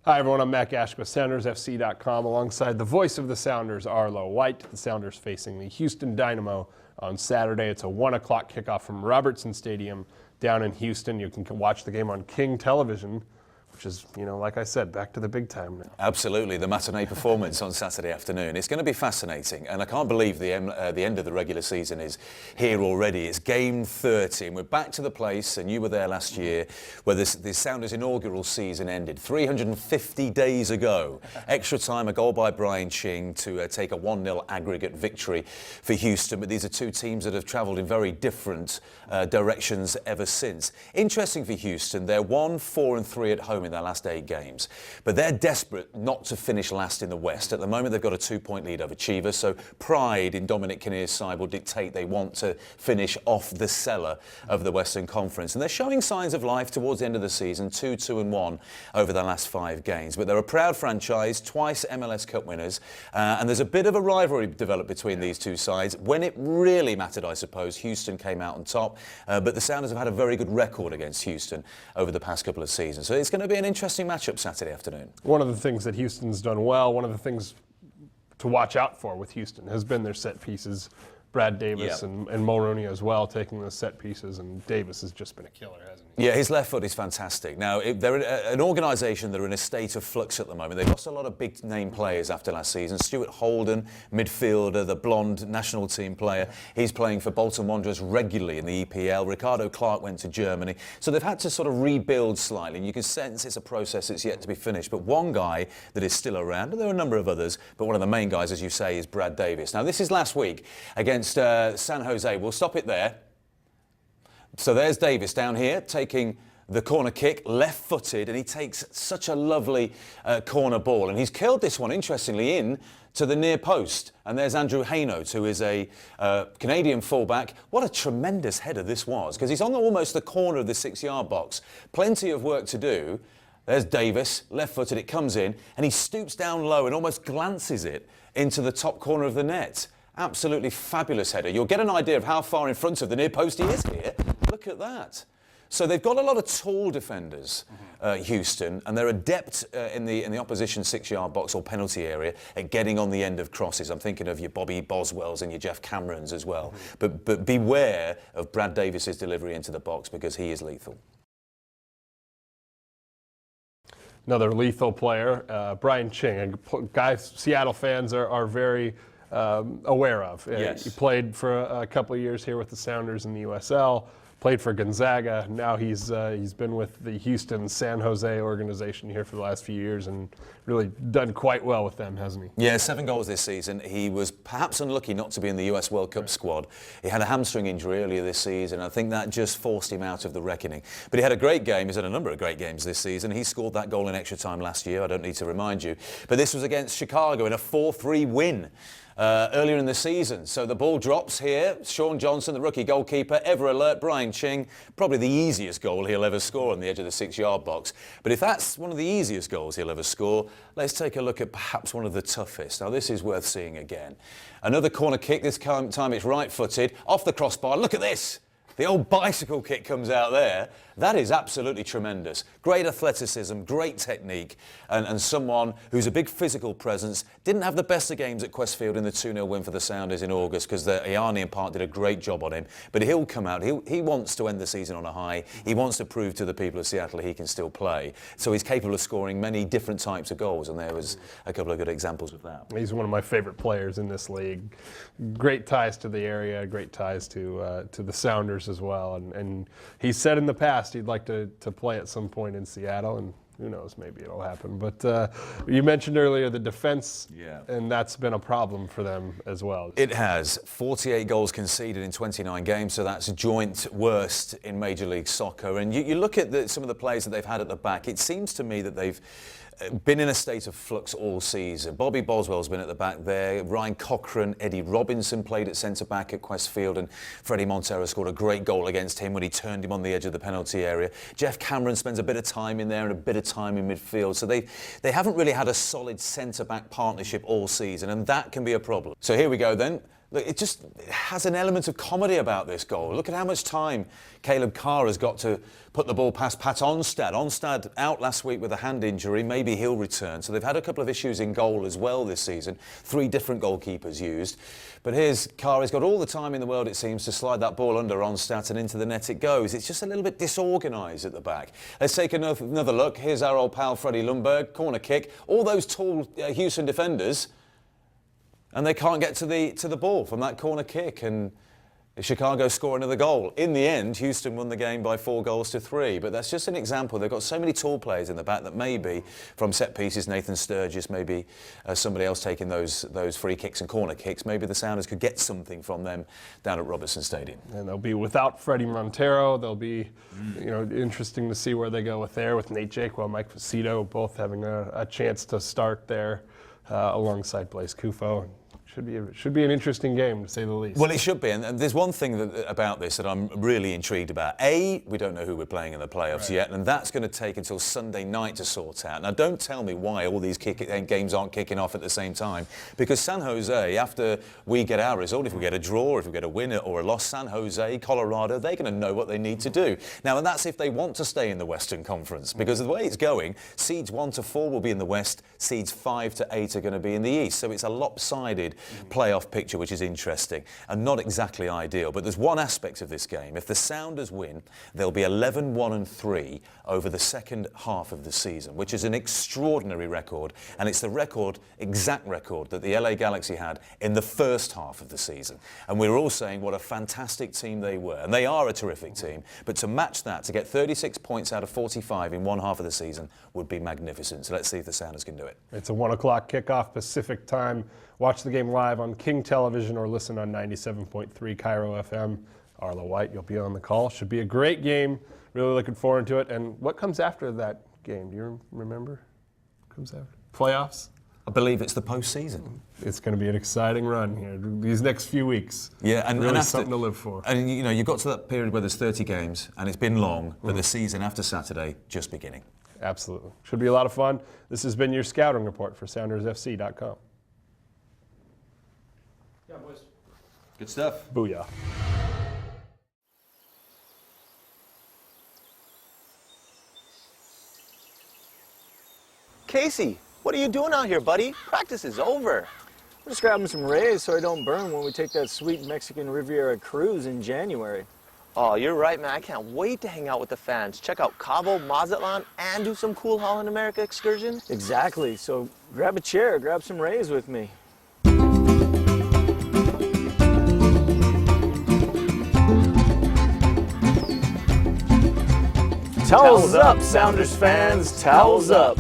Hi everyone, I'm Matt Gash with SoundersFC.com alongside the voice of the Sounders, Arlo White. The Sounders facing the Houston Dynamo on Saturday. It's a 1 o'clock kickoff from Robertson Stadium down in Houston. You can watch the game on King Television, which is, like I said, back to the big time now. Absolutely, the matinee performance on Saturday afternoon. It's going to be fascinating, and I can't believe the end of the regular season is here already. It's game 30, and we're back to the place, and you were there last year, where the Sounders' inaugural season ended 350 days ago. Extra time, a goal by Ching to take a 1-0 aggregate victory for Houston, but these are two teams that have travelled in very different directions ever since. Interesting for Houston, they're 1-4-3 at home in their last 8 games, but they're desperate not to finish last in the West. At the moment, they've got a 2-point lead over Chivas, so pride in Dominic Kinnear's side will dictate they want to finish off the cellar of the Western Conference, and they're showing signs of life towards the end of the season, 2-1 over the last 5 games. But they're a proud franchise, twice MLS Cup winners, and there's a bit of a rivalry developed between these two sides. When it really mattered, I suppose, Houston came out on top, but the Sounders have had a very good record against Houston over the past couple of seasons, so it's going to be an interesting matchup Saturday afternoon. One of the things that Houston's done well, one of the things to watch out for with Houston has been their set pieces. Brad Davis and Mulroney as well taking those set pieces, and Davis has just been a killer, hasn't he? Yeah, his left foot is fantastic. Now, they're an organisation that are in a state of flux at the moment. They've lost a lot of big-name players after last season. Stuart Holden, midfielder, the blonde national team player, he's playing for Bolton Wanderers regularly in the EPL. Ricardo Clark went to Germany. So they've had to sort of rebuild slightly, and you can sense it's a process that's yet to be finished. But one guy that is still around, and there are a number of others, but one of the main guys, as you say, is Brad Davis. Now, this is last week against San Jose. We'll stop it there. So there's Davis down here taking the corner kick, left-footed, and he takes such a lovely corner ball. And he's killed this one, interestingly, in to the near post. And there's Andrew Hainaut, who is a Canadian fullback. What a tremendous header this was, because he's on almost the corner of the 6-yard box. Plenty of work to do. There's Davis, left-footed, it comes in, and he stoops down low and almost glances it into the top corner of the net. Absolutely fabulous header. You'll get an idea of how far in front of the near post he is here. Look at that. So they've got a lot of tall defenders, Houston, and they're adept in the opposition 6-yard box or penalty area at getting on the end of crosses. I'm thinking of your Bobby Boswells and your Jeff Camerons as well. But beware of Brad Davis's delivery into the box, because he is lethal. Another lethal player, Ching, a guy Seattle fans are very aware of. Yes. He played for a couple of years here with the Sounders in the USL, played for Gonzaga. Now he's been with the Houston San Jose organization here for the last few years and really done quite well with them, hasn't he? Yeah, 7 goals this season. He was perhaps unlucky not to be in the US World Cup squad. He had a hamstring injury earlier this season. I think that just forced him out of the reckoning. But he had a great game. He's had a number of great games this season. He scored that goal in extra time last year. I don't need to remind you. But this was against Chicago in a 4-3 win. Earlier in the season. So the ball drops here. Sean Johnson, the rookie goalkeeper, ever alert. Ching, probably the easiest goal he'll ever score on the edge of the 6-yard box. But if that's one of the easiest goals he'll ever score, let's take a look at perhaps one of the toughest. Now, this is worth seeing again. Another corner kick. This time it's right-footed. Off the crossbar. Look at this. The old bicycle kick comes out there. That is absolutely tremendous. Great athleticism, great technique, and someone who's a big physical presence. Didn't have the best of games at Questfield in the 2-0 win for the Sounders in August, because the Iani and Park did a great job on him. But he'll come out. He wants to end the season on a high. He wants to prove to the people of Seattle he can still play. So he's capable of scoring many different types of goals, and there was a couple of good examples of that. He's one of my favorite players in this league. Great ties to the area, great ties to the Sounders as well. And he said in the past he'd like to play at some point in Seattle, and who knows, maybe it'll happen. But you mentioned earlier the defense, and that's been a problem for them as well. It has. 48 goals conceded in 29 games, so that's joint worst in Major League Soccer. And you look at some of the players that they've had at the back, it seems to me that they've been in a state of flux all season. Bobby Boswell's been at the back there. Ryan Cochran, Eddie Robinson played at centre-back at Questfield, and Freddie Montero scored a great goal against him when he turned him on the edge of the penalty area. Jeff Cameron spends a bit of time in there and a bit of time in midfield. So they haven't really had a solid centre-back partnership all season, and that can be a problem. So here we go then. Look, it just has an element of comedy about this goal. Look at how much time Caleb Carr has got to put the ball past Pat Onstad. Onstad out last week with a hand injury. Maybe he'll return. So they've had a couple of issues in goal as well this season. 3 different goalkeepers used. But here's Carr. He's got all the time in the world, it seems, to slide that ball under Onstad, and into the net it goes. It's just a little bit disorganised at the back. Let's take another look. Here's our old pal Freddie Lundberg. Corner kick. All those tall Houston defenders, and they can't get to the ball from that corner kick, and Chicago score another goal. In the end, Houston won the game by 4-3, but that's just an example. They've got so many tall players in the back that maybe from set pieces, Nathan Sturgis, maybe somebody else taking those free kicks and corner kicks, maybe the Sounders could get something from them down at Robertson Stadium. And they'll be without Freddie Montero. They'll be, interesting to see where they go with Nate Jakewell, Mike Facito, both having a chance to start there alongside Blaise Kufo. Should be an interesting game, to say the least. Well, it should be, and there's one thing about this that I'm really intrigued about. A, we don't know who we're playing in the playoffs yet, and that's going to take until Sunday night to sort out. Now, don't tell me why all these games aren't kicking off at the same time, because San Jose, after we get our result, if we get a draw, if we get a win or a loss, San Jose, Colorado, they're going to know what they need to do. Now, and that's if they want to stay in the Western Conference, because the way it's going, seeds 1 to 4 will be in the West, seeds 5 to 8 are going to be in the East, so it's a lopsided playoff picture, which is interesting and not exactly ideal. But there's one aspect of this game. If the Sounders win, they'll be 11-1-3 over the second half of the season, which is an extraordinary record, and it's the exact record that the LA Galaxy had in the first half of the season. And we were all saying what a fantastic team they were, and they are a terrific team, but to match that, to get 36 points out of 45 in one half of the season would be magnificent. So let's see if the Sounders can do it. It's a 1 o'clock kickoff Pacific time. Watch the game live on King Television or listen on 97.3 Cairo FM. Arlo White, you'll be on the call. Should be a great game. Really looking forward to it. And what comes after that game? Do you remember? What comes after? Playoffs? I believe it's the postseason. It's going to be an exciting run here these next few weeks. Yeah, and really after, something to live for. And you've got to that period where there's 30 games, and it's been long, but the season after Saturday just beginning. Absolutely. Should be a lot of fun. This has been your scouting report for SoundersFC.com. Yeah, boys. Good stuff. Booyah. Casey, what are you doing out here, buddy? Practice is over. I'm just grabbing some rays so I don't burn when we take that sweet Mexican Riviera cruise in January. Oh, you're right, man. I can't wait to hang out with the fans. Check out Cabo, Mazatlan, and do some cool Holland America excursion. Exactly. So grab a chair, grab some rays with me. Towels up, Sounders fans, towels up.